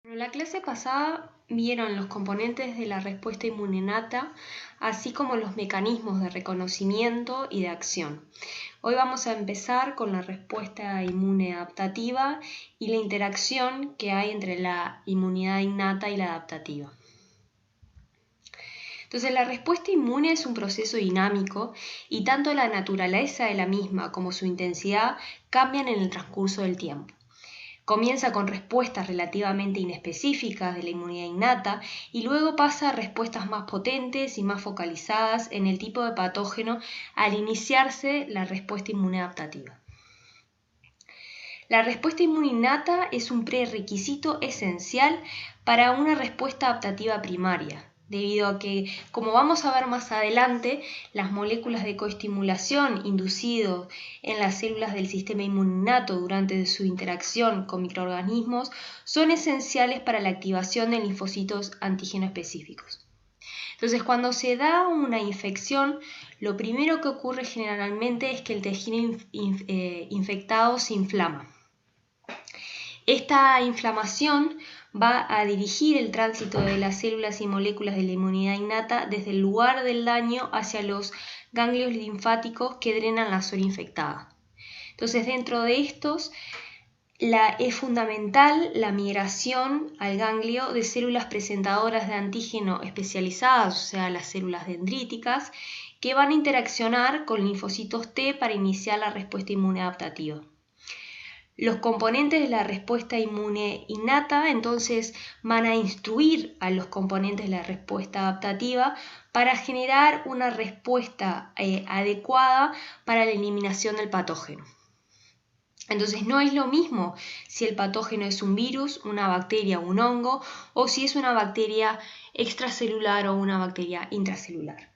En la clase pasada vieron los componentes de la respuesta inmune innata, así como los mecanismos de reconocimiento y de acción. Hoy vamos a empezar con la respuesta inmune adaptativa y la interacción que hay entre la inmunidad innata y la adaptativa. Entonces, la respuesta inmune es un proceso dinámico y tanto la naturaleza de la misma como su intensidad cambian en el transcurso del tiempo. Comienza con respuestas relativamente inespecíficas de la inmunidad innata y luego pasa a respuestas más potentes y más focalizadas en el tipo de patógeno al iniciarse la respuesta inmune adaptativa. La respuesta inmune innata es un prerequisito esencial para una respuesta adaptativa primaria, debido a que, como vamos a ver más adelante, las moléculas de coestimulación inducidas en las células del sistema inmune innato durante su interacción con microorganismos son esenciales para la activación de linfocitos antígeno específicos. Entonces, cuando se da una infección, lo primero que ocurre generalmente es que el tejido infectado se inflama. Esta inflamación va a dirigir el tránsito de las células y moléculas de la inmunidad innata desde el lugar del daño hacia los ganglios linfáticos que drenan la zona infectada. Entonces, dentro de estos, es fundamental la migración al ganglio de células presentadoras de antígeno especializadas, o sea, las células dendríticas, que van a interaccionar con linfocitos T para iniciar la respuesta inmune adaptativa. Los componentes de la respuesta inmune innata entonces van a instruir a los componentes de la respuesta adaptativa para generar una respuesta adecuada para la eliminación del patógeno. Entonces no es lo mismo si el patógeno es un virus, una bacteria o un hongo, o si es una bacteria extracelular o una bacteria intracelular.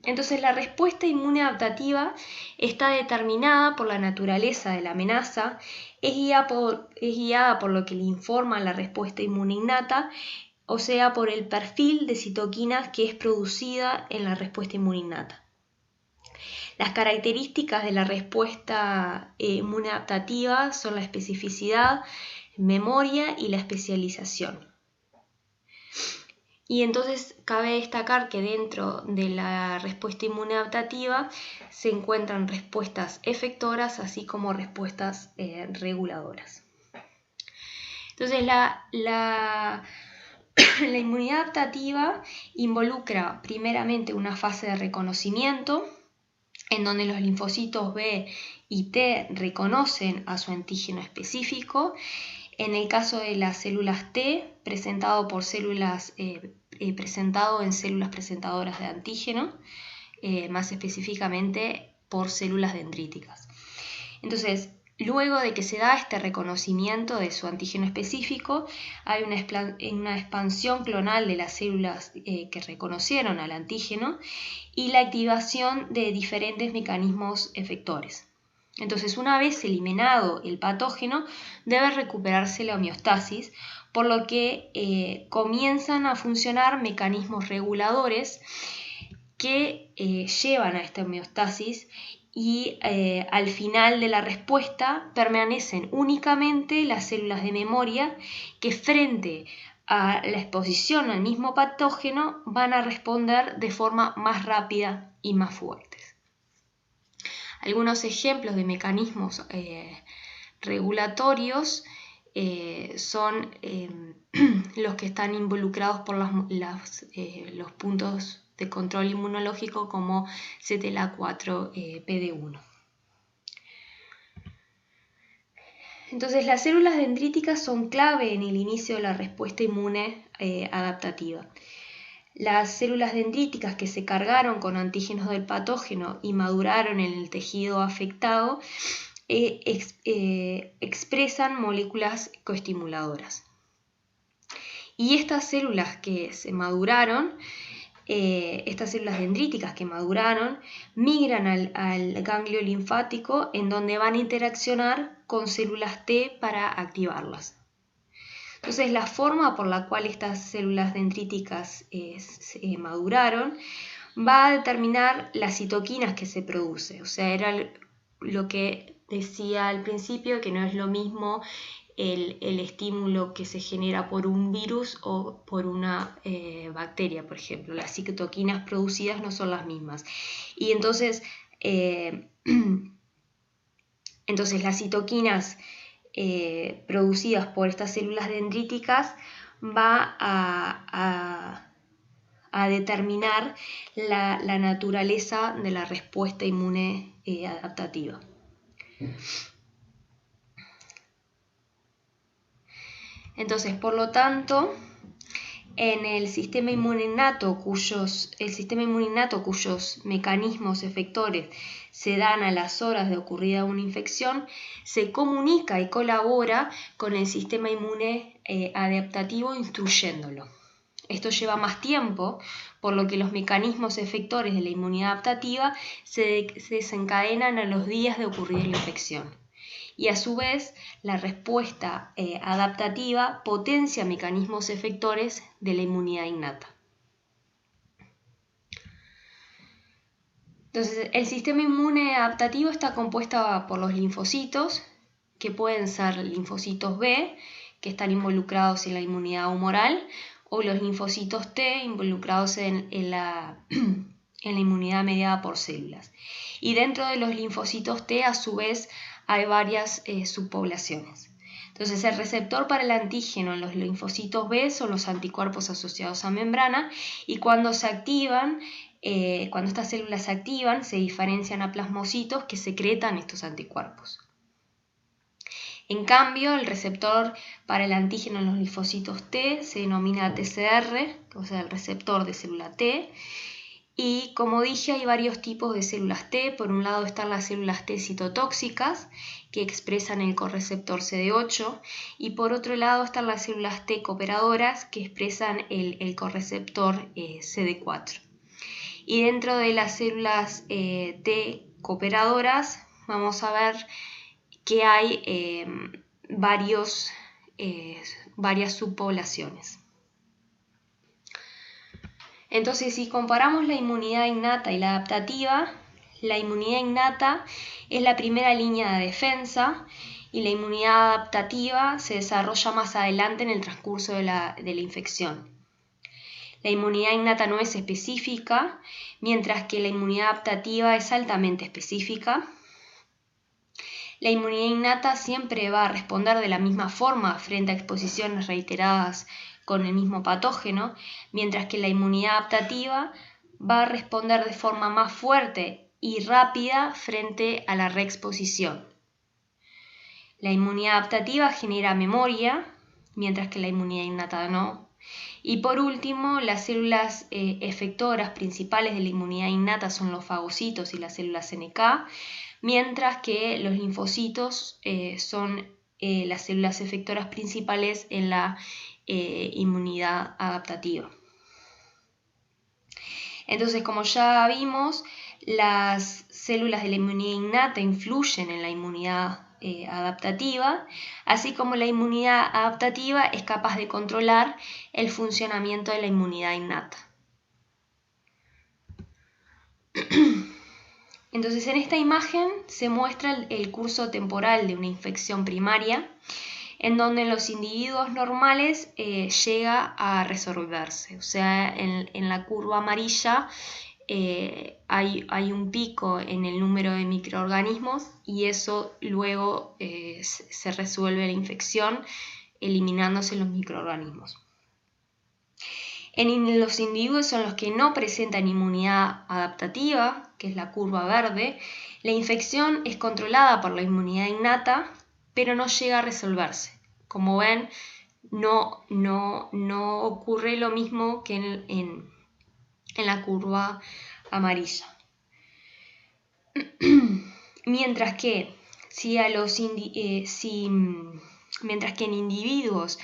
Entonces la respuesta inmune adaptativa está determinada por la naturaleza de la amenaza, es guiada por lo que le informa la respuesta inmune innata, o sea, por el perfil de citoquinas que es producida en la respuesta inmune innata. Las características de la respuesta inmune adaptativa son la especificidad, memoria y la especialización. Y entonces cabe destacar que dentro de la respuesta inmune adaptativa se encuentran respuestas efectoras así como respuestas reguladoras. Entonces la inmunidad adaptativa involucra primeramente una fase de reconocimiento en donde los linfocitos B y T reconocen a su antígeno específico. En el caso de las células T, presentado en células presentadoras de antígeno, más específicamente por células dendríticas. Entonces, luego de que se da este reconocimiento de su antígeno específico, hay una expansión clonal de las células que reconocieron al antígeno y la activación de diferentes mecanismos efectores. Entonces, una vez eliminado el patógeno, debe recuperarse la homeostasis, por lo que comienzan a funcionar mecanismos reguladores que llevan a esta homeostasis y al final de la respuesta permanecen únicamente las células de memoria que frente a la exposición al mismo patógeno van a responder de forma más rápida y más fuerte. Algunos ejemplos de mecanismos regulatorios son los que están involucrados por los puntos de control inmunológico como CTLA4-PD1. Entonces, las células dendríticas son clave en el inicio de la respuesta inmune adaptativa. Las células dendríticas que se cargaron con antígenos del patógeno y maduraron en el tejido afectado expresan moléculas coestimuladoras. Y estas células que se maduraron, estas células dendríticas que maduraron, migran al ganglio linfático en donde van a interaccionar con células T para activarlas. Entonces, la forma por la cual estas células dendríticas maduraron va a determinar las citoquinas que se produce, o sea, era lo que decía al principio que no es lo mismo el estímulo que se genera por un virus o por una bacteria, por ejemplo. Las citoquinas producidas no son las mismas. Y entonces, las citoquinas producidas por estas células dendríticas va a determinar la naturaleza de la respuesta inmune adaptativa. Entonces, por lo tanto, en el sistema inmune innato cuyos mecanismos efectores se dan a las horas de ocurrida una infección, se comunica y colabora con el sistema inmune adaptativo instruyéndolo. Esto lleva más tiempo, por lo que los mecanismos efectores de la inmunidad adaptativa se desencadenan a los días de ocurrir la infección. Y a su vez, la respuesta adaptativa potencia mecanismos efectores de la inmunidad innata. Entonces, el sistema inmune adaptativo está compuesto por los linfocitos, que pueden ser linfocitos B, que están involucrados en la inmunidad humoral, o los linfocitos T, involucrados en la inmunidad mediada por células. Y dentro de los linfocitos T, a su vez, hay varias subpoblaciones. Entonces, el receptor para el antígeno en los linfocitos B son los anticuerpos asociados a membrana, y cuando se activan, cuando estas células se activan, se diferencian a plasmocitos que secretan estos anticuerpos. En cambio, el receptor para el antígeno en los linfocitos T se denomina TCR, o sea, el receptor de célula T. Y como dije, hay varios tipos de células T. Por un lado están las células T citotóxicas, que expresan el correceptor CD8, y por otro lado están las células T cooperadoras, que expresan el correceptor CD4. Y dentro de las células T cooperadoras vamos a ver que hay varias subpoblaciones. Entonces, si comparamos la inmunidad innata y la adaptativa, la inmunidad innata es la primera línea de defensa y la inmunidad adaptativa se desarrolla más adelante en el transcurso de la infección. La inmunidad innata no es específica, mientras que la inmunidad adaptativa es altamente específica. La inmunidad innata siempre va a responder de la misma forma frente a exposiciones reiteradas con el mismo patógeno, mientras que la inmunidad adaptativa va a responder de forma más fuerte y rápida frente a la reexposición. La inmunidad adaptativa genera memoria, mientras que la inmunidad innata no. Y por último, las células efectoras principales de la inmunidad innata son los fagocitos y las células NK, mientras que los linfocitos son las células efectoras principales en la inmunidad adaptativa. Entonces, como ya vimos, las células de la inmunidad innata influyen en la inmunidad adaptativa, así como la inmunidad adaptativa es capaz de controlar el funcionamiento de la inmunidad innata. Entonces, en esta imagen se muestra el curso temporal de una infección primaria, en donde en los individuos normales llega a resolverse. O sea, en la curva amarilla hay un pico en el número de microorganismos y eso luego se resuelve la infección eliminándose los microorganismos. En los individuos en los que no presentan inmunidad adaptativa, que es la curva verde, la infección es controlada por la inmunidad innata, pero no llega a resolverse. Como ven, no ocurre lo mismo que en la curva amarilla. Mientras que en individuos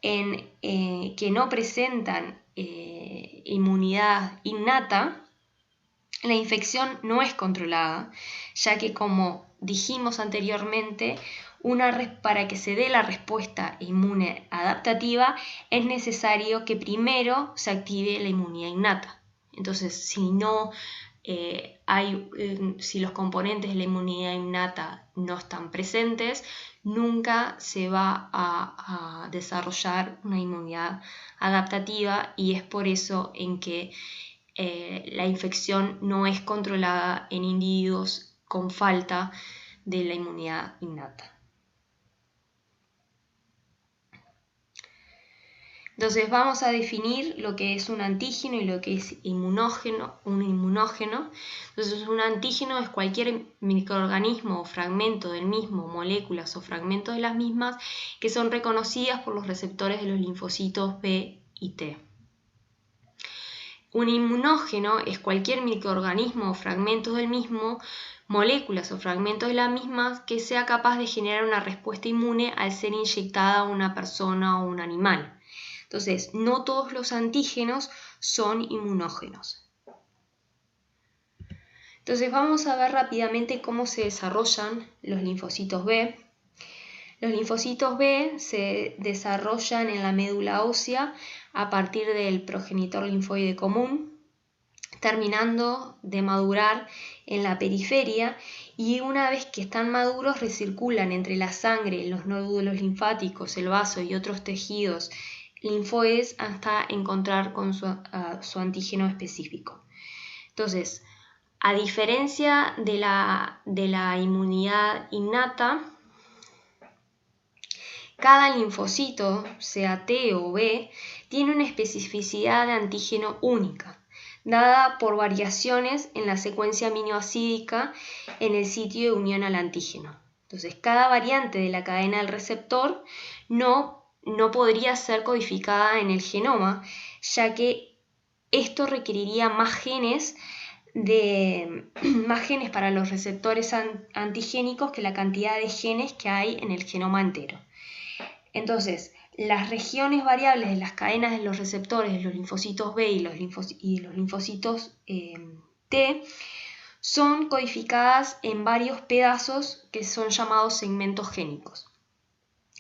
que no presentan inmunidad innata, la infección no es controlada, ya que, como dijimos anteriormente, para que se dé la respuesta inmune adaptativa es necesario que primero se active la inmunidad innata. Entonces, si no si los componentes de la inmunidad innata no están presentes, nunca se va a desarrollar una inmunidad adaptativa, y es por eso en que la infección no es controlada en individuos con falta de la inmunidad innata. Entonces vamos a definir lo que es un antígeno y lo que es un inmunógeno. Entonces un antígeno es cualquier microorganismo o fragmento del mismo, moléculas o fragmentos de las mismas, que son reconocidas por los receptores de los linfocitos B y T. Un inmunógeno es cualquier microorganismo o fragmentos del mismo, moléculas o fragmentos de las mismas, que sea capaz de generar una respuesta inmune al ser inyectada a una persona o un animal. Entonces, no todos los antígenos son inmunógenos. Entonces, vamos a ver rápidamente cómo se desarrollan los linfocitos B. Los linfocitos B se desarrollan en la médula ósea a partir del progenitor linfoide común, terminando de madurar en la periferia, y una vez que están maduros recirculan entre la sangre, los nódulos linfáticos, el vaso y otros tejidos linfoides hasta encontrar con su antígeno específico. Entonces, a diferencia de la inmunidad innata, cada linfocito, sea T o B, tiene una especificidad de antígeno única, dada por variaciones en la secuencia aminoácidica en el sitio de unión al antígeno. Entonces, cada variante de la cadena del receptor no podría ser codificada en el genoma, ya que esto requeriría más genes para los receptores antigénicos que la cantidad de genes que hay en el genoma entero. Entonces, las regiones variables de las cadenas de los receptores de los linfocitos B y los linfocitos T son codificadas en varios pedazos que son llamados segmentos génicos.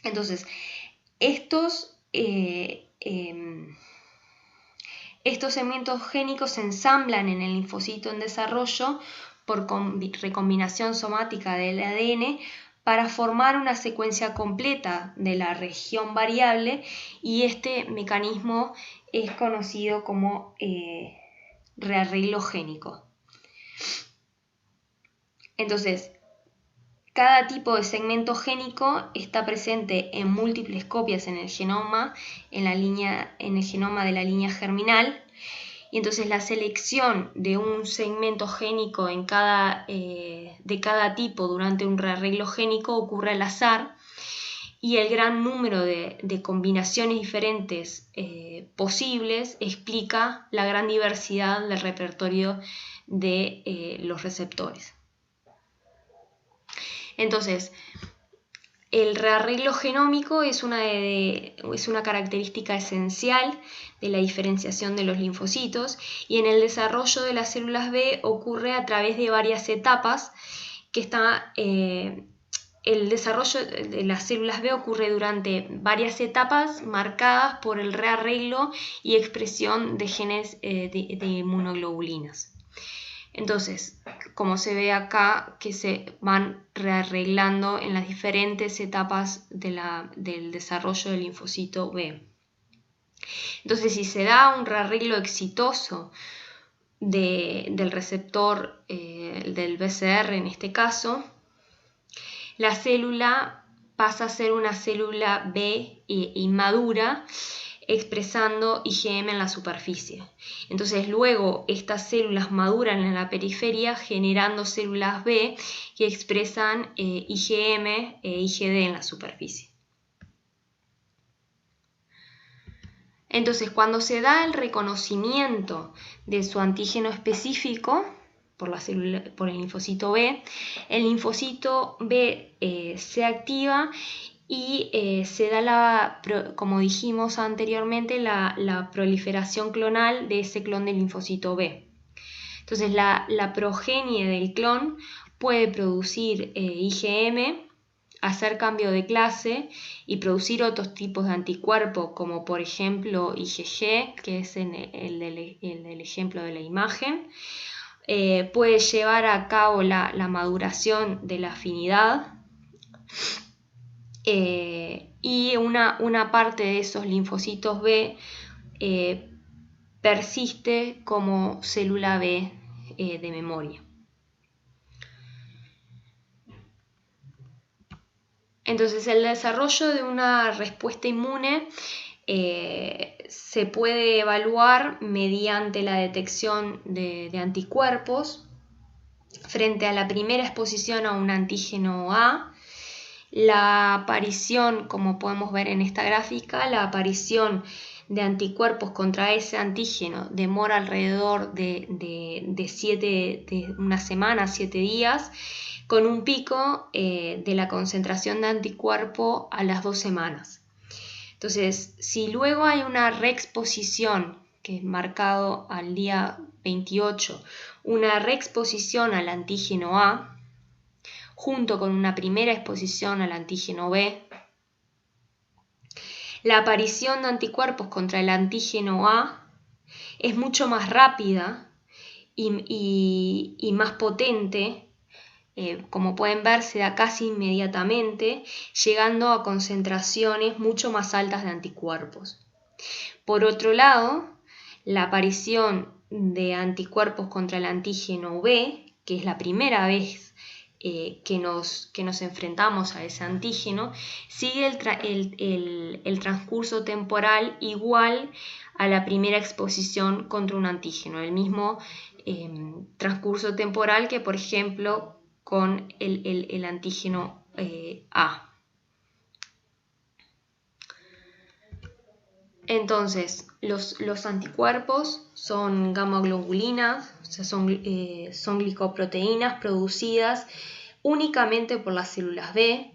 Entonces, estos segmentos génicos se ensamblan en el linfocito en desarrollo por recombinación somática del ADN para formar una secuencia completa de la región variable, y este mecanismo es conocido como rearreglo génico. Entonces, cada tipo de segmento génico está presente en múltiples copias en el genoma, en el genoma de la línea germinal, y entonces la selección de un segmento génico de cada tipo durante un rearreglo génico ocurre al azar, y el gran número de combinaciones diferentes posibles explica la gran diversidad del repertorio de los receptores. Entonces, el rearreglo genómico es una característica esencial de la diferenciación de los linfocitos, y en el desarrollo de las células B ocurre a través de varias etapas. El desarrollo de las células B ocurre durante varias etapas marcadas por el rearreglo y expresión de genes de inmunoglobulinas. Entonces, como se ve acá, que se van rearreglando en las diferentes etapas del desarrollo del linfocito B. Entonces, si se da un rearreglo exitoso del receptor del BCR en este caso, la célula pasa a ser una célula B inmadura, expresando IgM en la superficie. Entonces luego estas células maduran en la periferia generando células B que expresan IgM e IgD en la superficie. Entonces, cuando se da el reconocimiento de su antígeno específico por el linfocito B, el linfocito B se activa y se da, como dijimos anteriormente, la proliferación clonal de ese clon del linfocito B. Entonces, la progenie del clon puede producir IgM, hacer cambio de clase y producir otros tipos de anticuerpos, como por ejemplo IgG, que es el del ejemplo de la imagen, puede llevar a cabo la maduración de la afinidad, y una parte de esos linfocitos B persiste como célula B de memoria. Entonces, el desarrollo de una respuesta inmune se puede evaluar mediante la detección de anticuerpos frente a la primera exposición a un antígeno A. La aparición, como podemos ver en esta gráfica, la aparición de anticuerpos contra ese antígeno demora alrededor de una semana, 7 días, con un pico de la concentración de anticuerpo a las 2 semanas. Entonces, si luego hay una reexposición, que es marcado al día 28, una reexposición al antígeno A, junto con una primera exposición al antígeno B, la aparición de anticuerpos contra el antígeno A es mucho más rápida y más potente, como pueden ver, se da casi inmediatamente, llegando a concentraciones mucho más altas de anticuerpos. Por otro lado, la aparición de anticuerpos contra el antígeno B, que es la primera vez que nos enfrentamos a ese antígeno, sigue el transcurso temporal igual a la primera exposición contra un antígeno, el mismo transcurso temporal que, por ejemplo, con el antígeno A. Entonces, los anticuerpos son gamma-globulinas, o sea, son glicoproteínas producidas únicamente por las células B,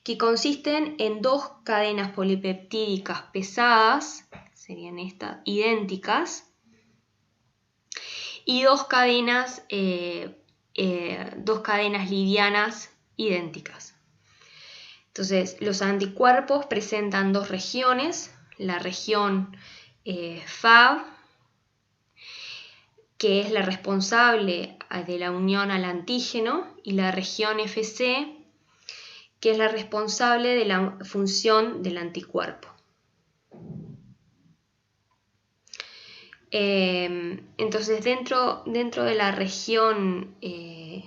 que consisten en 2 cadenas polipeptídicas pesadas, serían estas, idénticas, y 2 cadenas livianas idénticas. Entonces, los anticuerpos presentan 2 regiones, la región Fab, que es la responsable de la unión al antígeno, y la región FC, que es la responsable de la función del anticuerpo. Entonces, dentro de la región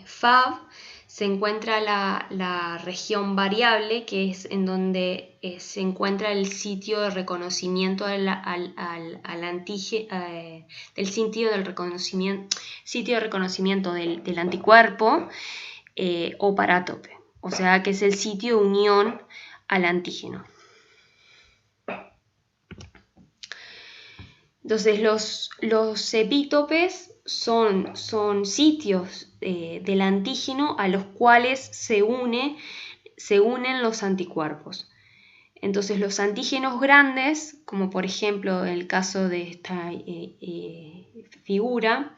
Fab se encuentra la región variable, que es en donde se encuentra el sitio de reconocimiento del anticuerpo o parátope, o sea que es el sitio de unión al antígeno. Entonces, los epítopes son sitios del antígeno a los cuales se unen los anticuerpos. Entonces, los antígenos grandes, como por ejemplo el caso de esta figura,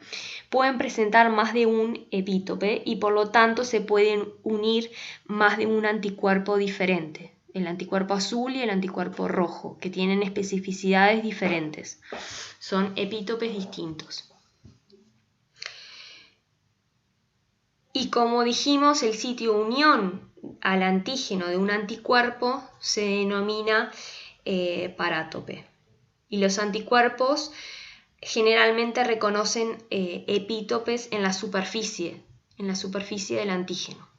pueden presentar más de un epítope y por lo tanto se pueden unir más de un anticuerpo diferente. El anticuerpo azul y el anticuerpo rojo, que tienen especificidades diferentes. Son epítopes distintos. Y como dijimos, el sitio de unión al antígeno de un anticuerpo se denomina parátope. Y los anticuerpos generalmente reconocen epítopes en la superficie del antígeno.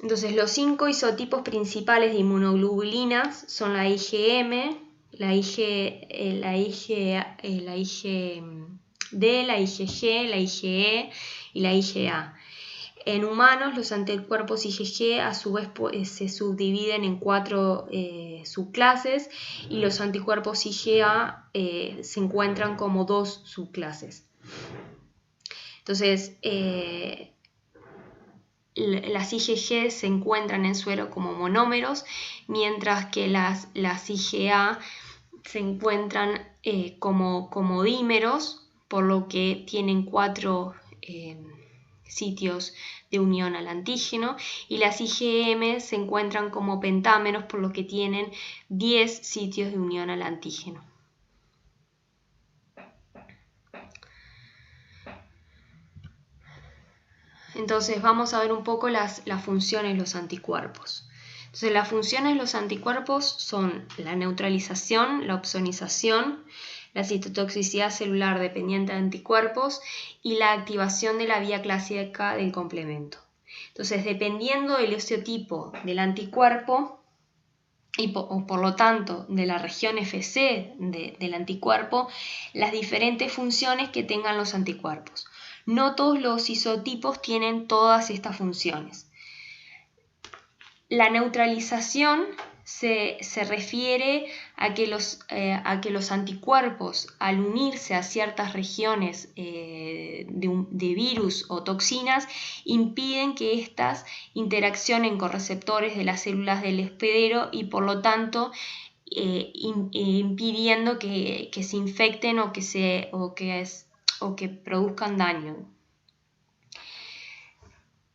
Entonces, los 5 isotipos principales de inmunoglobulinas son la IgM, la IgD, la IgG, la IgE y la IgA. En humanos, los anticuerpos IgG a su vez se subdividen en 4 subclases y los anticuerpos IgA se encuentran como 2 subclases. Entonces, las IgG se encuentran en suero como monómeros, mientras que las IgA se encuentran como dímeros, por lo que tienen 4 sitios de unión al antígeno, y las IgM se encuentran como pentámeros, por lo que tienen 10 sitios de unión al antígeno. Entonces vamos a ver un poco las funciones de los anticuerpos. Entonces las funciones de los anticuerpos son la neutralización, la opsonización, la citotoxicidad celular dependiente de anticuerpos y la activación de la vía clásica del complemento. Entonces, dependiendo del estereotipo del anticuerpo y por lo tanto de la región Fc del anticuerpo, las diferentes funciones que tengan los anticuerpos. No todos los isotipos tienen todas estas funciones. La neutralización se refiere a que los anticuerpos, al unirse a ciertas regiones de virus o toxinas, impiden que éstas interaccionen con receptores de las células del hospedero y por lo tanto impidiendo que se infecten o que produzcan daño.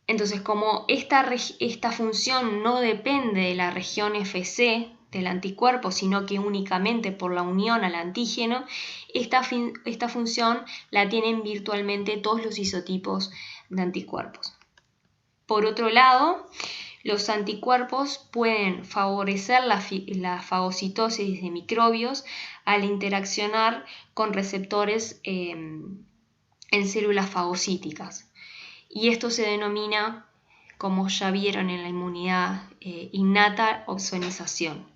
Entonces, como esta función no depende de la región Fc del anticuerpo, sino que únicamente por la unión al antígeno, esta función la tienen virtualmente todos los isotipos de anticuerpos. Por otro lado, los anticuerpos pueden favorecer la fagocitosis de microbios al interaccionar con receptores en células fagocíticas. Y esto se denomina, como ya vieron en la inmunidad innata, opsonización.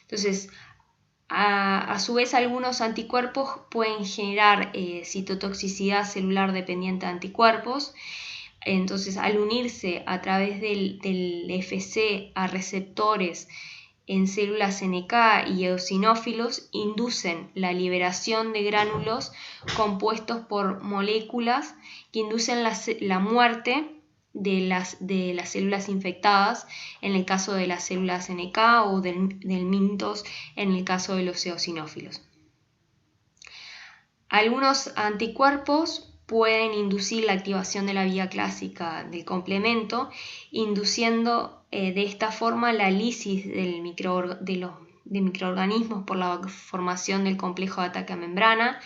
Entonces, a su vez, algunos anticuerpos pueden generar citotoxicidad celular dependiente de anticuerpos. Entonces, al unirse a través del Fc a receptores en células NK y eosinófilos, inducen la liberación de gránulos compuestos por moléculas que inducen la muerte de las células infectadas, en el caso de las células NK, o del mintos en el caso de los eosinófilos. Algunos anticuerpos pueden inducir la activación de la vía clásica del complemento, induciendo de esta forma la lisis de microorganismos por la formación del complejo de ataque a membrana,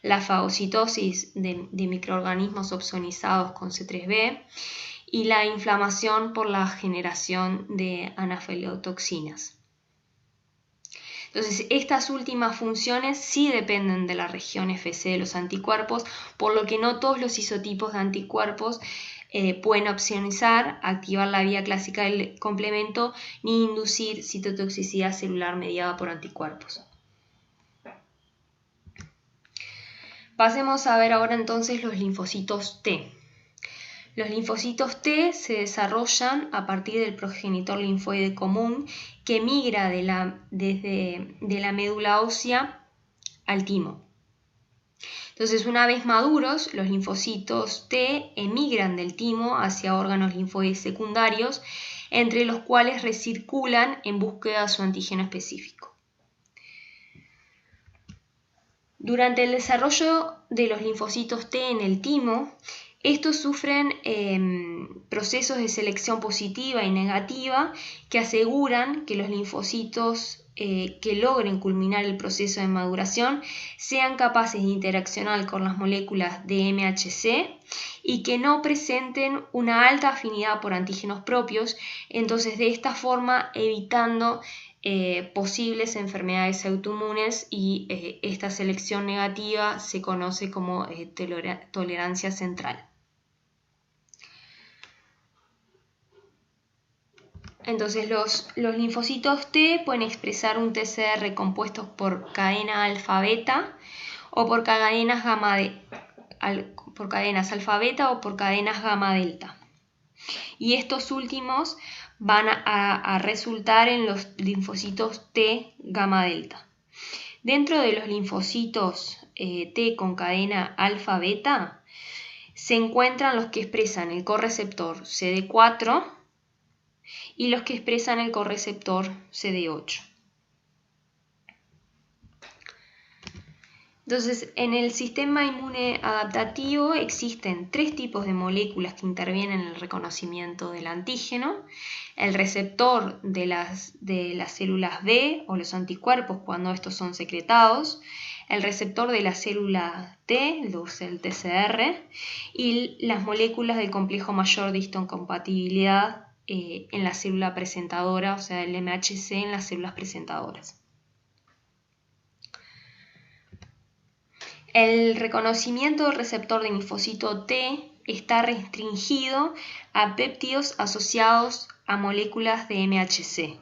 la fagocitosis de microorganismos opsonizados con C3b y la inflamación por la generación de anafilotoxinas. Entonces, estas últimas funciones sí dependen de la región Fc de los anticuerpos, por lo que no todos los isotipos de anticuerpos pueden opsonizar, activar la vía clásica del complemento, ni inducir citotoxicidad celular mediada por anticuerpos. Pasemos a ver ahora entonces los linfocitos T. Los linfocitos T se desarrollan a partir del progenitor linfoide común que migra desde la médula ósea al timo. Entonces, una vez maduros, los linfocitos T emigran del timo hacia órganos linfoides secundarios, entre los cuales recirculan en búsqueda de su antígeno específico. Durante el desarrollo de los linfocitos T en el timo, estos sufren procesos de selección positiva y negativa que aseguran que los linfocitos que logren culminar el proceso de maduración sean capaces de interaccionar con las moléculas de MHC y que no presenten una alta afinidad por antígenos propios, entonces de esta forma evitando posibles enfermedades autoinmunes, y esta selección negativa se conoce como tolerancia central. Entonces los linfocitos T pueden expresar un TCR compuestos por cadena alfa-beta o por cadenas alfa-beta o por cadenas gamma-delta. Y estos últimos van a resultar en los linfocitos T gamma-delta. Dentro de los linfocitos T con cadena alfa-beta se encuentran los que expresan el correceptor CD4 y los que expresan el correceptor CD8. Entonces, en el sistema inmune adaptativo existen tres tipos de moléculas que intervienen en el reconocimiento del antígeno: el receptor de las células B o los anticuerpos cuando estos son secretados, el receptor de la célula T, el TCR, y las moléculas del complejo mayor de histocompatibilidad en la célula presentadora, o sea, el MHC en las células presentadoras. El reconocimiento del receptor de linfocito T está restringido a péptidos asociados a moléculas de MHC.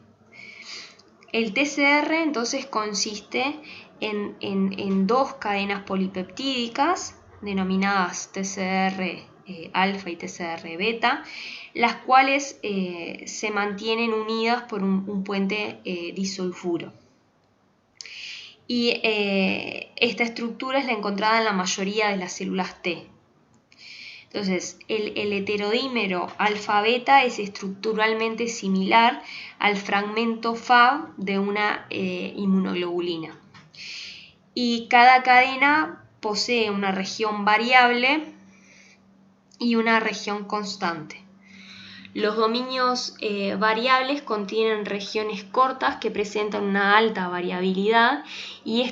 El TCR entonces consiste en dos cadenas polipeptídicas denominadas TCR alfa y TCR beta, las cuales se mantienen unidas por un puente disulfuro. Y esta estructura es la encontrada en la mayoría de las células T. Entonces, el heterodímero alfa-beta es estructuralmente similar al fragmento Fab de una inmunoglobulina. Y cada cadena posee una región variable y una región constante. Los dominios variables contienen regiones cortas que presentan una alta variabilidad y es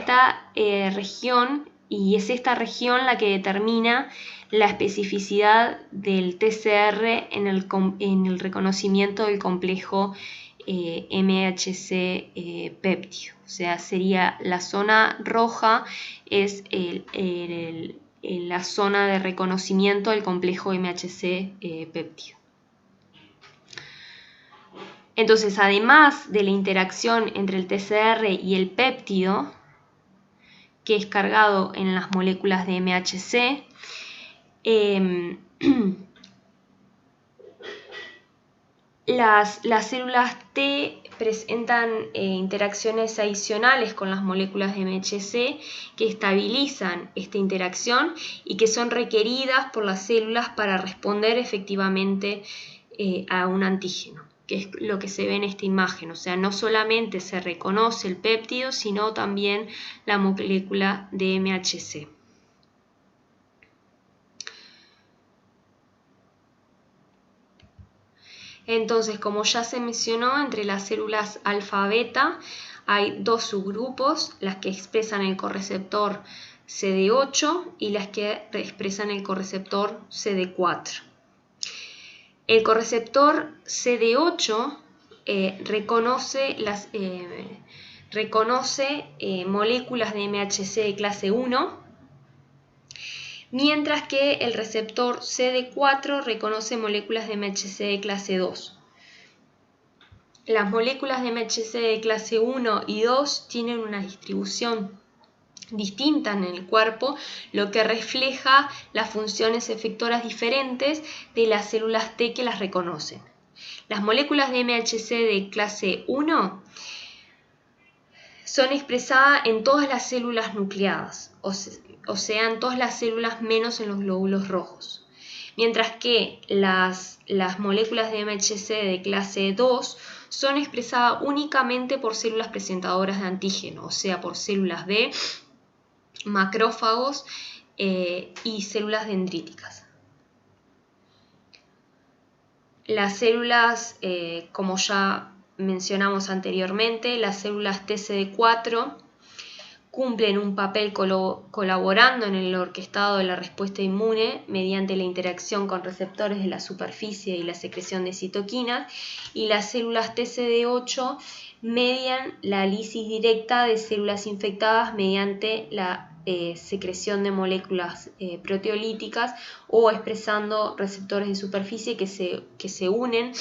esta región la que determina la especificidad del TCR en el reconocimiento del complejo MHC péptido. O sea, sería la zona roja es la zona de reconocimiento del complejo MHC péptido. Entonces, además de la interacción entre el TCR y el péptido, que es cargado en las moléculas de MHC, las células T presentan interacciones adicionales con las moléculas de MHC que estabilizan esta interacción y que son requeridas por las células para responder efectivamente a un antígeno, que es lo que se ve en esta imagen. O sea, no solamente se reconoce el péptido, sino también la molécula de MHC. Entonces, como ya se mencionó, entre las células alfa-beta hay dos subgrupos, las que expresan el correceptor CD8 y las que expresan el correceptor CD4. El correceptor CD8 reconoce moléculas de MHC de clase 1, mientras que el receptor CD4 reconoce moléculas de MHC de clase 2. Las moléculas de MHC de clase 1 y 2 tienen una distribución distinta en el cuerpo, lo que refleja las funciones efectoras diferentes de las células T que las reconocen. Las moléculas de MHC de clase 1 son expresadas en todas las células nucleadas, o sea, en todas las células menos en los glóbulos rojos. Mientras que las moléculas de MHC de clase 2 son expresadas únicamente por células presentadoras de antígeno, o sea, por células B, macrófagos y células dendríticas. Las células, como ya mencionamos anteriormente, las células TCD4 cumplen un papel colaborando en el orquestado de la respuesta inmune mediante la interacción con receptores de la superficie y la secreción de citoquinas, y las células TCD8 median la lisis directa de células infectadas mediante la secreción de moléculas proteolíticas o expresando receptores de superficie que se unen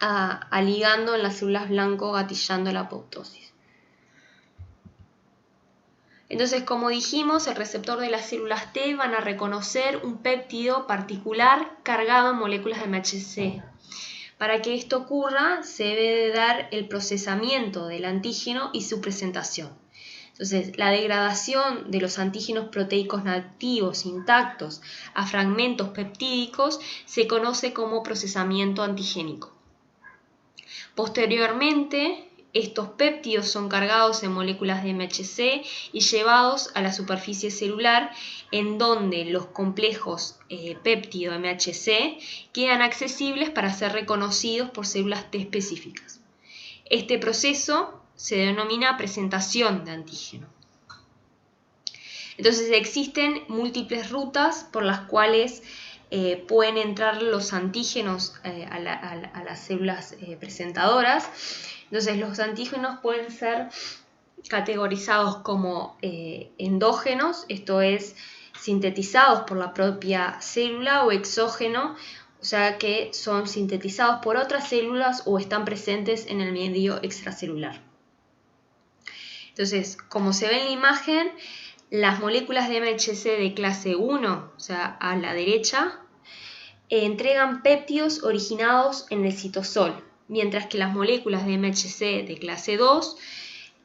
a ligando en las células blanco gatillando la apoptosis. Entonces, como dijimos, el receptor de las células T van a reconocer un péptido particular cargado en moléculas de MHC. Para que esto ocurra, se debe de dar el procesamiento del antígeno y su presentación. Entonces, la degradación de los antígenos proteicos nativos intactos a fragmentos peptídicos se conoce como procesamiento antigénico. Posteriormente, estos péptidos son cargados en moléculas de MHC y llevados a la superficie celular, en donde los complejos péptido MHC quedan accesibles para ser reconocidos por células T específicas. Este proceso se denomina presentación de antígeno. Entonces existen múltiples rutas por las cuales pueden entrar los antígenos a las células presentadoras. Entonces los antígenos pueden ser categorizados como endógenos, esto es, sintetizados por la propia célula, o exógeno, o sea que son sintetizados por otras células o están presentes en el medio extracelular. Entonces, como se ve en la imagen, las moléculas de MHC de clase 1, o sea, a la derecha, entregan péptidos originados en el citosol, mientras que las moléculas de MHC de clase 2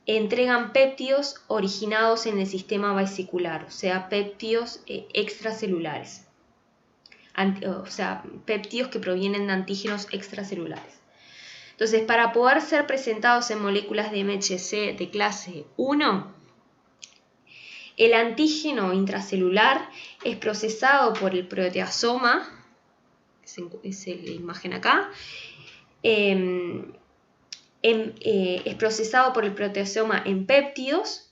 entregan péptidos originados en el sistema vesicular, o sea, péptidos extracelulares, o sea, péptidos que provienen de antígenos extracelulares. Entonces, para poder ser presentados en moléculas de MHC de clase 1, el antígeno intracelular es procesado por el proteasoma, es la imagen acá, es procesado por el proteasoma en péptidos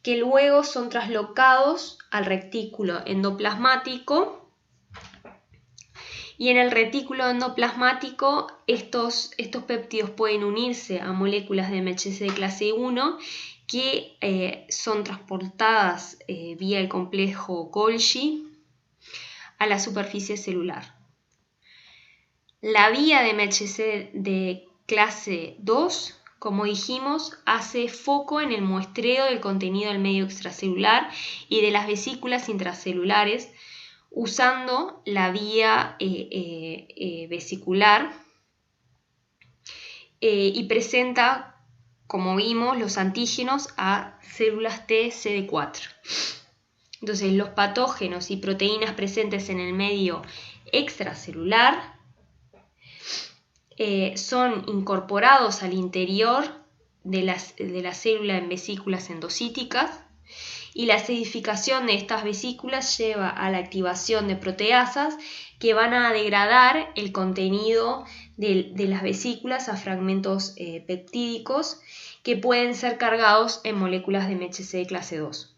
que luego son traslocados al retículo endoplasmático, y en el retículo endoplasmático estos péptidos pueden unirse a moléculas de MHC de clase 1 que son transportadas vía el complejo Golgi a la superficie celular. La vía de MHC de clase 2, como dijimos, hace foco en el muestreo del contenido del medio extracelular y de las vesículas intracelulares, usando la vía vesicular, y presenta, como vimos, los antígenos a células T CD4. Entonces, los patógenos y proteínas presentes en el medio extracelular son incorporados al interior de la célula en vesículas endocíticas, y la acidificación de estas vesículas lleva a la activación de proteasas que van a degradar el contenido de las vesículas a fragmentos peptídicos que pueden ser cargados en moléculas de MHC de clase 2.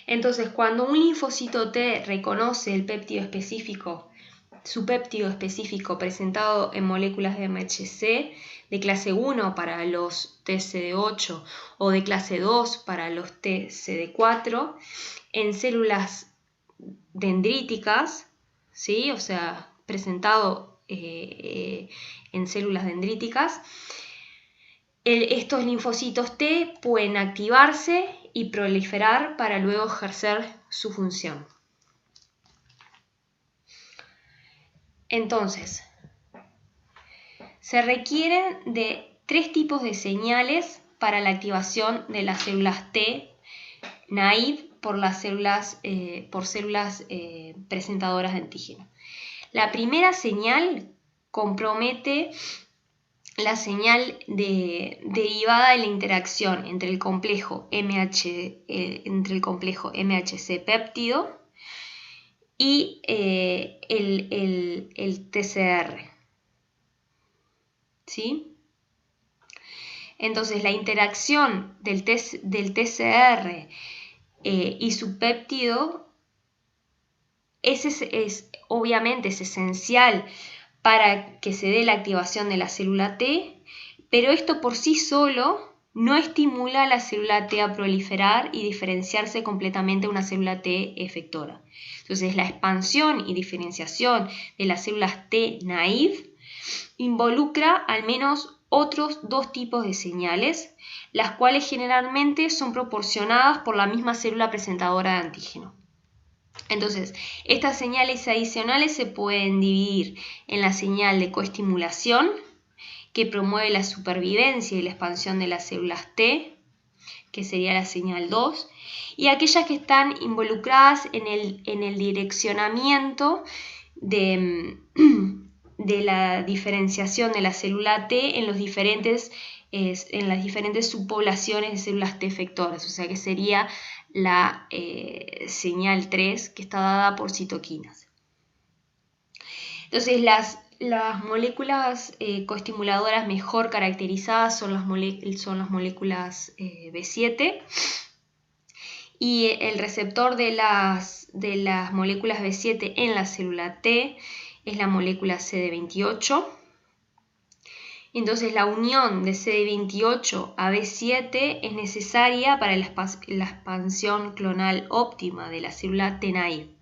Entonces, cuando un linfocito T reconoce el péptido específico, su péptido específico presentado en moléculas de MHC de clase 1 para los TCD8 o de clase 2 para los TCD4 en células dendríticas, ¿sí? O sea, presentado en células dendríticas, estos linfocitos T pueden activarse y proliferar para luego ejercer su función. Entonces, se requieren de 3 tipos de señales para la activación de las células T naive por células presentadoras de antígeno. La primera señal compromete la señal derivada de la interacción entre el complejo MHC péptido y el TCR, ¿sí? Entonces, la interacción del TCR y su péptido obviamente es esencial para que se dé la activación de la célula T, pero esto por sí solo no estimula a la célula T a proliferar y diferenciarse completamente de una célula T efectora. Entonces, la expansión y diferenciación de las células T naive involucra al menos otros 2 tipos de señales, las cuales generalmente son proporcionadas por la misma célula presentadora de antígeno. Entonces, estas señales adicionales se pueden dividir en la señal de coestimulación, que promueve la supervivencia y la expansión de las células T, que sería la señal 2, y aquellas que están involucradas en el direccionamiento de la diferenciación de la célula T en las diferentes subpoblaciones de células T efectoras, o sea que sería la señal 3, que está dada por citoquinas. Entonces, Las moléculas coestimuladoras mejor caracterizadas son las moléculas B7, y el receptor de las moléculas B7 en la célula T es la molécula CD28. Entonces la unión de CD28 a B7 es necesaria para la expansión clonal óptima de la célula T naive.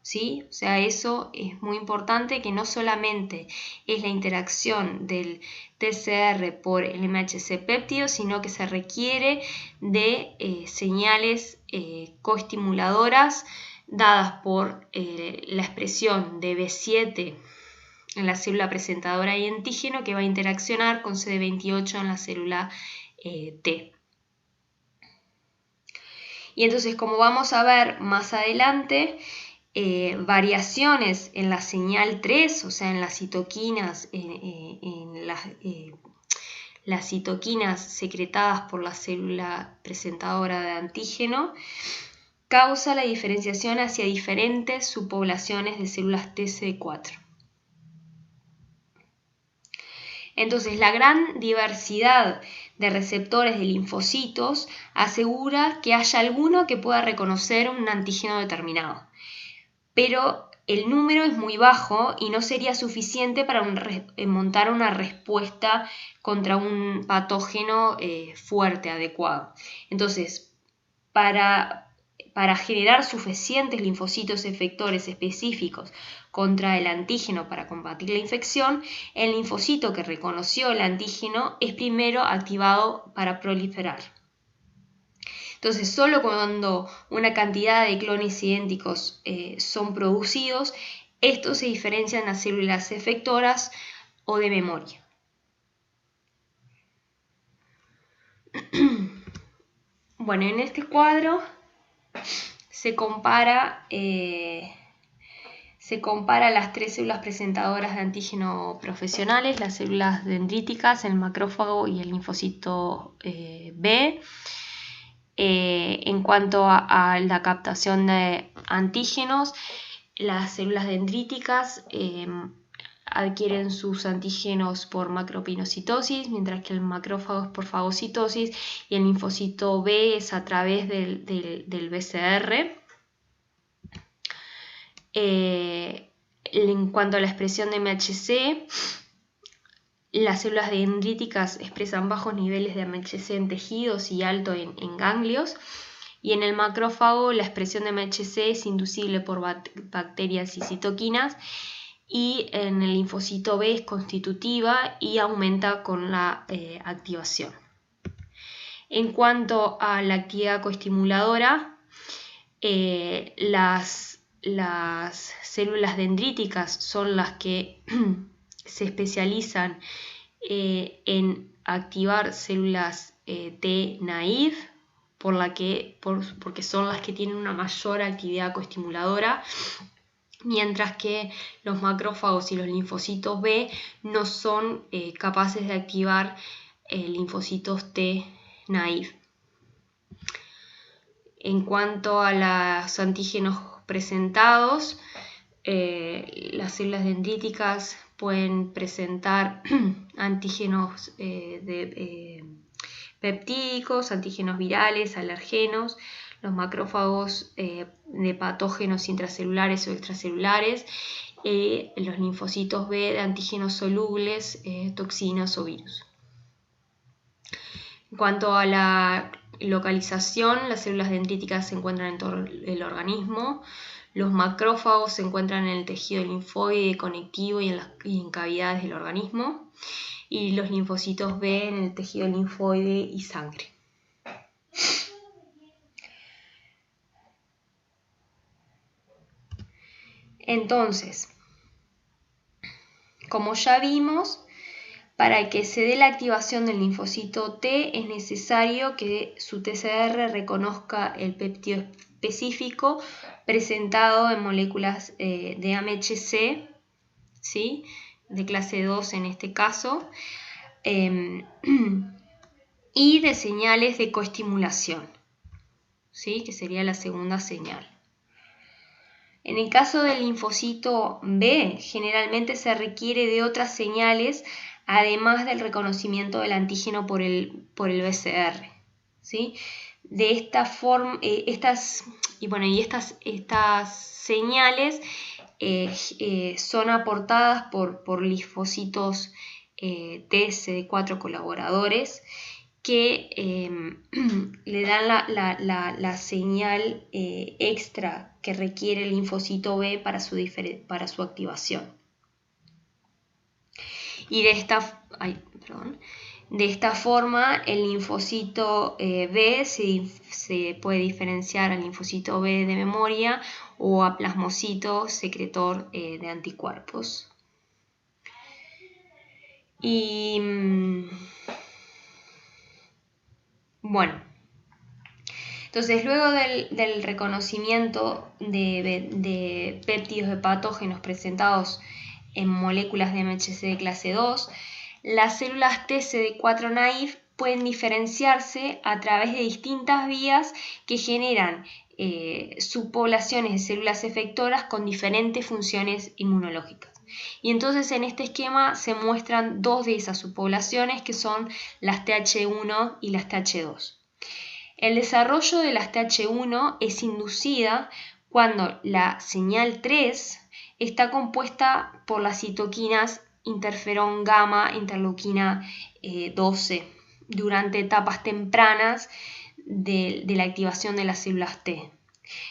¿Sí? O sea, eso es muy importante, que no solamente es la interacción del TCR por el MHC péptido, sino que se requiere de señales coestimuladoras dadas por la expresión de B7 en la célula presentadora y antígeno, que va a interaccionar con CD28 en la célula T. Y entonces, como vamos a ver más adelante, variaciones en la señal 3, o sea, en las citoquinas, las citoquinas secretadas por la célula presentadora de antígeno, causa la diferenciación hacia diferentes subpoblaciones de células TCD4. Entonces, la gran diversidad de receptores de linfocitos asegura que haya alguno que pueda reconocer un antígeno determinado, pero el número es muy bajo y no sería suficiente para montar una respuesta contra un patógeno fuerte, adecuado. Entonces, para generar suficientes linfocitos efectores específicos contra el antígeno para combatir la infección, el linfocito que reconoció el antígeno es primero activado para proliferar. Entonces, solo cuando una cantidad de clones idénticos son producidos, estos se diferencian a células efectoras o de memoria. Bueno, en este cuadro se compara las tres células presentadoras de antígeno profesionales, las células dendríticas, el macrófago y el linfocito B. En cuanto a la captación de antígenos, las células dendríticas adquieren sus antígenos por macropinocitosis, mientras que el macrófago es por fagocitosis y el linfocito B es a través del BCR. En cuanto a la expresión de MHC, las células dendríticas expresan bajos niveles de MHC en tejidos y alto en ganglios, y en el macrófago la expresión de MHC es inducible por bacterias y citoquinas, y en el linfocito B es constitutiva y aumenta con la activación. En cuanto a la actividad coestimuladora, las células dendríticas son las que se especializan en activar células T naive, porque son las que tienen una mayor actividad coestimuladora, mientras que los macrófagos y los linfocitos B no son capaces de activar linfocitos T naive. En cuanto a los antígenos presentados, las células dendríticas pueden presentar antígenos peptídicos, antígenos virales, alergenos, los macrófagos de patógenos intracelulares o extracelulares, los linfocitos B de antígenos solubles, toxinas o virus. En cuanto a la localización, las células dendríticas se encuentran en todo el organismo. Los macrófagos se encuentran en el tejido linfoide conectivo y en cavidades del organismo. Y los linfocitos B en el tejido linfoide y sangre. Entonces, como ya vimos, para que se dé la activación del linfocito T es necesario que su TCR reconozca el péptido específico presentado en moléculas de MHC, ¿sí? De clase 2 en este caso, y de señales de coestimulación, ¿sí? Que sería la segunda señal. En el caso del linfocito B, generalmente se requiere de otras señales, además del reconocimiento del antígeno por el BCR, ¿sí? De esta forma, estas señales son aportadas por linfocitos TSD4 colaboradores que le dan la señal extra que requiere el linfocito B para su activación. Y de esta forma el linfocito B se puede diferenciar al linfocito B de memoria o a plasmocito secretor de anticuerpos. Y bueno, entonces luego del reconocimiento de péptidos de patógenos presentados en moléculas de MHC de clase 2, las células TCD4 naive pueden diferenciarse a través de distintas vías que generan subpoblaciones de células efectoras con diferentes funciones inmunológicas. Y entonces en este esquema se muestran dos de esas subpoblaciones que son las TH1 y las TH2. El desarrollo de las TH1 es inducida cuando la señal 3 está compuesta por las citoquinas interferón gamma, interleuquina 12, durante etapas tempranas de la activación de las células T.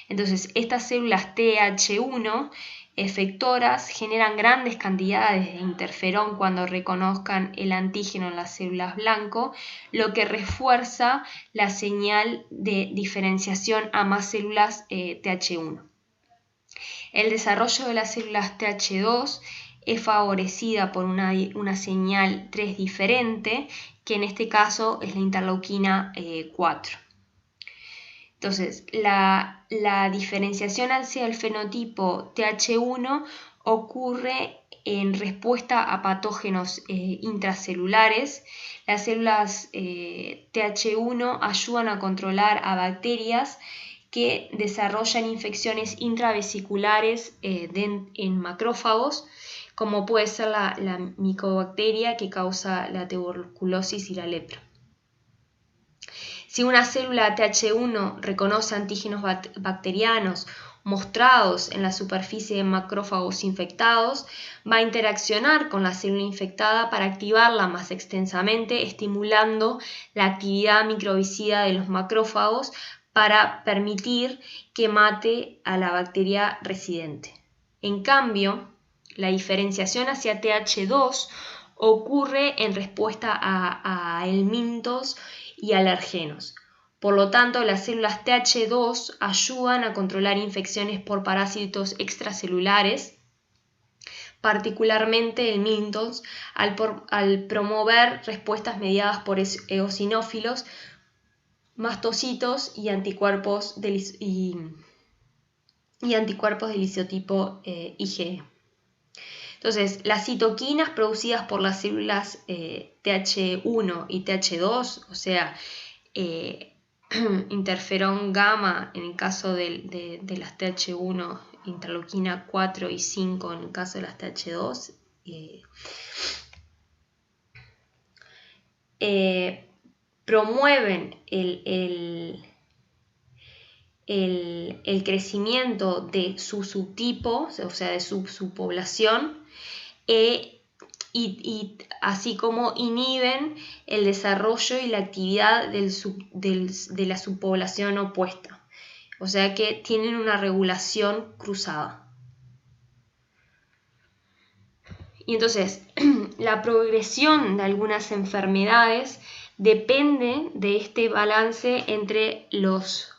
Entonces, estas células TH1 efectoras generan grandes cantidades de interferón cuando reconozcan el antígeno en las células blanco, lo que refuerza la señal de diferenciación a más células TH1. El desarrollo de las células TH2 es favorecida por una señal 3 diferente, que en este caso es la interleuquina 4. Entonces, la diferenciación hacia el fenotipo TH1 ocurre en respuesta a patógenos intracelulares. Las células TH1 ayudan a controlar a bacterias que desarrollan infecciones intravesiculares en macrófagos, como puede ser la micobacteria que causa la tuberculosis y la lepra. Si una célula TH1 reconoce antígenos bacterianos mostrados en la superficie de macrófagos infectados, va a interaccionar con la célula infectada para activarla más extensamente, estimulando la actividad microbicida de los macrófagos para permitir que mate a la bacteria residente. En cambio, la diferenciación hacia TH2 ocurre en respuesta a helmintos y alergenos. Por lo tanto, las células TH2 ayudan a controlar infecciones por parásitos extracelulares, particularmente helmintos, al promover respuestas mediadas por eosinófilos, mastocitos y anticuerpos del lisotipo IgE. Entonces, las citoquinas producidas por las células TH1 y TH2, o sea, interferón gamma en el caso de las TH1, interleuquina 4 y 5 en el caso de las TH2, promueven el crecimiento de su subtipo, o sea, de su subpoblación, y así como inhiben el desarrollo y la actividad de la subpoblación opuesta. O sea que tienen una regulación cruzada. Y entonces, la progresión de algunas enfermedades depende de este balance entre las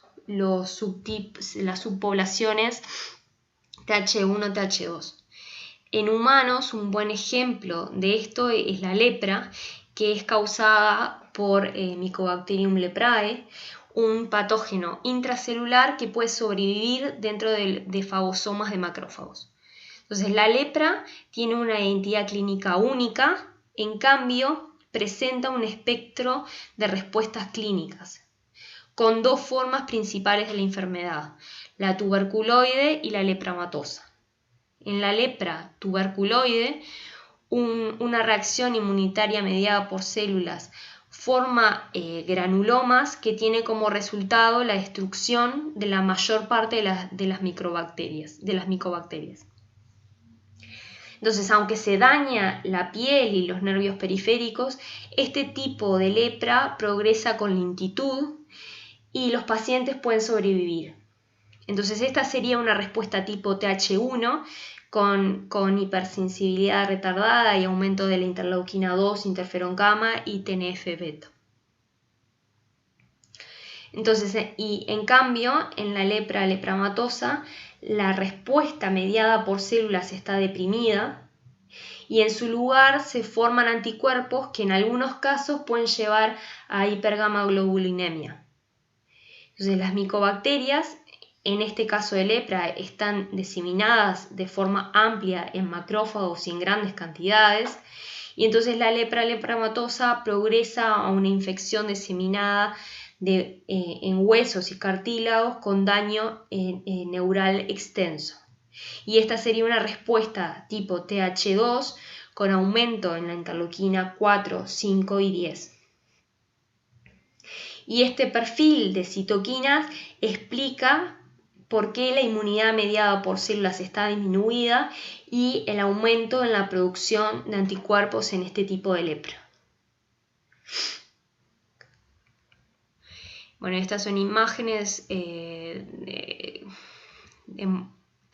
subpoblaciones TH1 TH2. En humanos, un buen ejemplo de esto es la lepra, que es causada por Mycobacterium leprae, un patógeno intracelular que puede sobrevivir dentro de fagosomas de macrófagos. Entonces, la lepra tiene una identidad clínica única, en cambio, presenta un espectro de respuestas clínicas, con dos formas principales de la enfermedad: la tuberculoide y la lepra matosa. En la lepra tuberculoide, una reacción inmunitaria mediada por células forma granulomas que tiene como resultado la destrucción de la mayor parte de las micobacterias. Entonces, aunque se daña la piel y los nervios periféricos, este tipo de lepra progresa con lentitud y los pacientes pueden sobrevivir. Entonces, esta sería una respuesta tipo Th1 con hipersensibilidad retardada y aumento de la interleuquina 2, interferón gamma y TNF-beta. Entonces, y en cambio, en la lepra matosa, la respuesta mediada por células está deprimida y en su lugar se forman anticuerpos que en algunos casos pueden llevar a hipergamaglobulinemia. Entonces, las micobacterias, en este caso de lepra, están diseminadas de forma amplia en macrófagos y en grandes cantidades, y entonces la lepra matosa progresa a una infección diseminada en huesos y cartílagos con daño neural extenso. Y esta sería una respuesta tipo Th2 con aumento en la interleuquina 4, 5 y 10. Y este perfil de citoquinas explica por qué la inmunidad mediada por células está disminuida y el aumento en la producción de anticuerpos en este tipo de lepra. Bueno, estas son imágenes que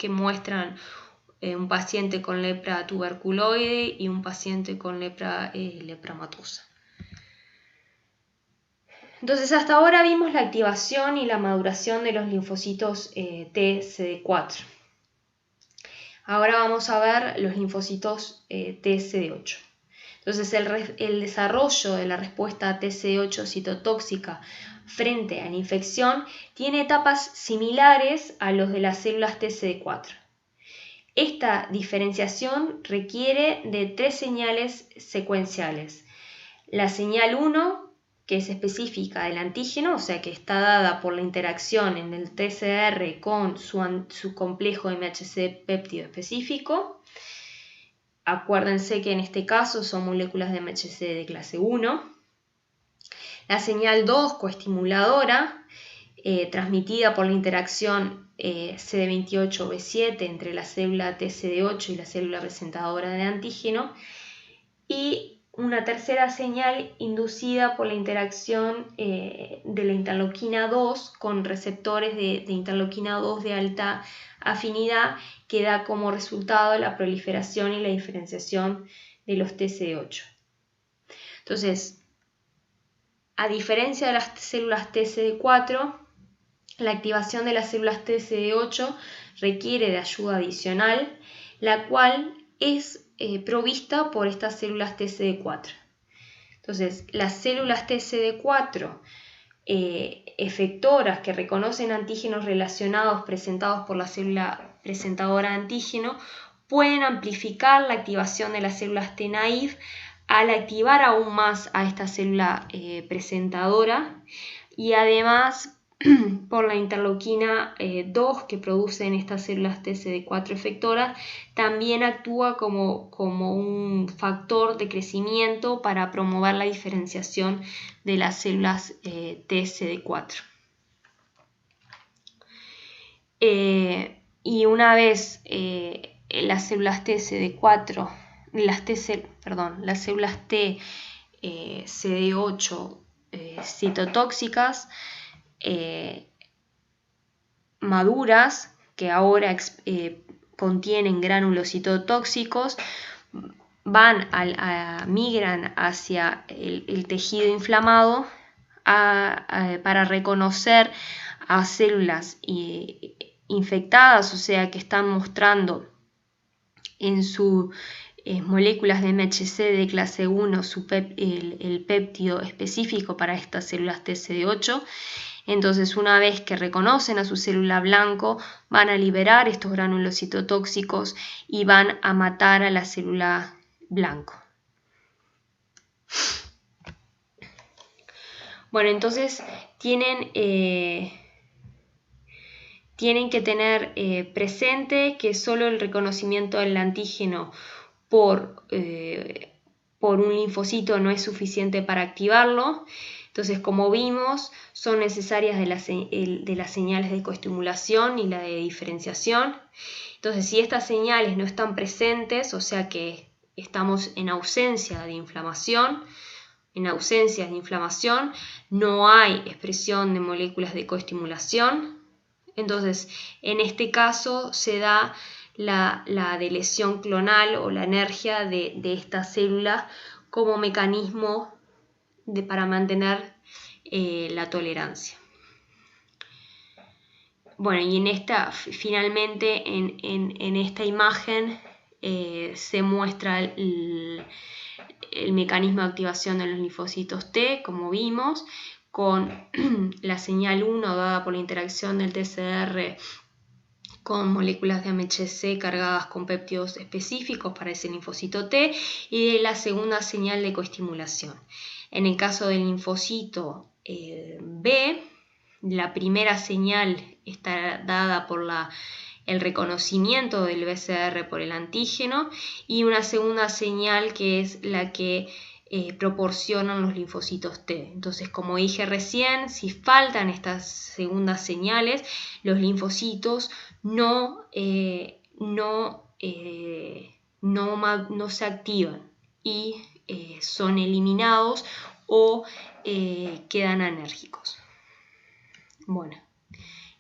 muestran un paciente con lepra tuberculoide y un paciente con lepra matosa. Entonces, hasta ahora vimos la activación y la maduración de los linfocitos TCD4. Ahora vamos a ver los linfocitos TCD8. Entonces, el desarrollo de la respuesta TCD8 citotóxica frente a la infección tiene etapas similares a los de las células TCD4. Esta diferenciación requiere de 3 señales secuenciales. La señal 1, que es específica del antígeno, o sea que está dada por la interacción en el TCR con su complejo MHC péptido específico. Acuérdense que en este caso son moléculas de MHC de clase 1. La señal 2, coestimuladora, transmitida por la interacción CD28-B7 entre la célula TCD8 y la célula presentadora de antígeno. Y una tercera señal inducida por la interacción de la interleuquina 2 con receptores de interleuquina 2 de alta afinidad, que da como resultado la proliferación y la diferenciación de los TCD8. Entonces, a diferencia de las células TCD4, la activación de las células TCD8 requiere de ayuda adicional, la cual es provista por estas células TCD4. Entonces, las células TCD4 efectoras que reconocen antígenos relacionados presentados por la célula presentadora de antígeno pueden amplificar la activación de las células T-naive al activar aún más a esta célula presentadora, y además por la interleuquina 2 que producen estas células TCD4 efectoras, también actúa como un factor de crecimiento para promover la diferenciación de las células TCD4. Y una vez las células TCD4, las células TCD8 citotóxicas maduras, que ahora contienen gránulos citotóxicos, migran hacia el tejido inflamado para reconocer a células infectadas, o sea que están mostrando en sus moléculas de MHC de clase 1 el péptido específico para estas células TCD8. Entonces, una vez que reconocen a su célula blanco, van a liberar estos gránulos citotóxicos y van a matar a la célula blanco. Bueno, entonces tienen tienen que tener presente que solo el reconocimiento del antígeno por un linfocito no es suficiente para activarlo. Entonces, como vimos, son necesarias de las señales de coestimulación y la de diferenciación. Entonces, si estas señales no están presentes, o sea que estamos en ausencia de inflamación, no hay expresión de moléculas de coestimulación. Entonces, en este caso se da la deleción clonal o la energía de esta célula como mecanismo para mantener la tolerancia. Bueno, y finalmente en esta imagen se muestra el mecanismo de activación de los linfocitos T, como vimos, con la señal 1 dada por la interacción del TCR con moléculas de MHC cargadas con péptidos específicos para ese linfocito T, y de la segunda señal de coestimulación. En el caso del linfocito B, la primera señal está dada por el reconocimiento del BCR por el antígeno, y una segunda señal que es la que proporcionan los linfocitos T. Entonces, como dije recién, si faltan estas segundas señales, los linfocitos no se activan y son eliminados o quedan anérgicos. Bueno,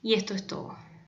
y esto es todo.